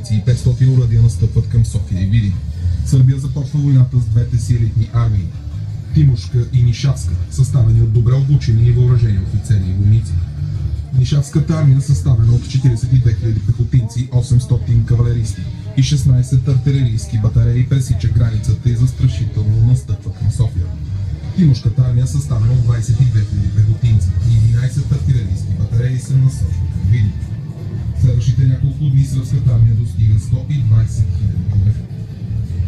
войници и 500 оръдия настъпват към София и Видин. Сърбия започва войната с двете си елитни армии – Тимошка и Нишавска, съставени от добре обучени и въоръжени офицери и войници. Нишавската армия, съставена от 42 000 пехотинци, 800 кавалеристи и 16 артилерийски батареи, пресича границата и застрашително настъпва към София. Тимошката армия, съставена от 22 000 пехотинци и 11 артилерийски батареи, се насочва към Видин. Следващите няколко дни сръбската армия достига 120 000 човека.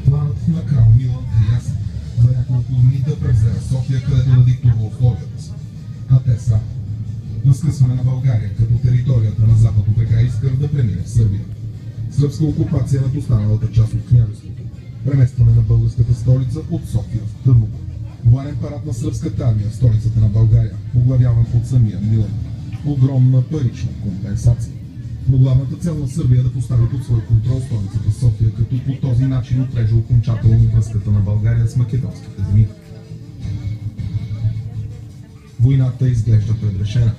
Планът на крал Милан е ясен – за няколко дни да превземе София, където да диктува условията си. А те са: разкъсване на България като територията на Запад от река Искър да премине в Сърбия, сръбска окупация над останалата част от княжеството, преместване на българската столица от София в Търново, военен парад на сръбската армия в столицата на България, оглавяван от самия Милан, огромна парична компенсация. Но главната цел на Сърбия е да постави под свой контрол столицата София, като по този начин отрежа окончателно връзката на България с македонските земи. Войната изглежда предрешена.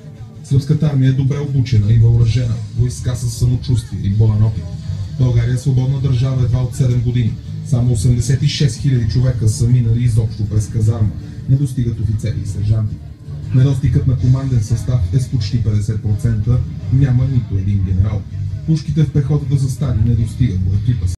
Сръбската армия е добре обучена и въоръжена, войска с самочувствие и боен опит. България е свободна държава едва от 7 години. Само 86 000 човека са минали изобщо през казарма, не достигат офицери и сержанти. Недостигът на команден състав е с почти 50%, няма нито един генерал. Пушките в пехотата са стари, не достигат боеприпаси.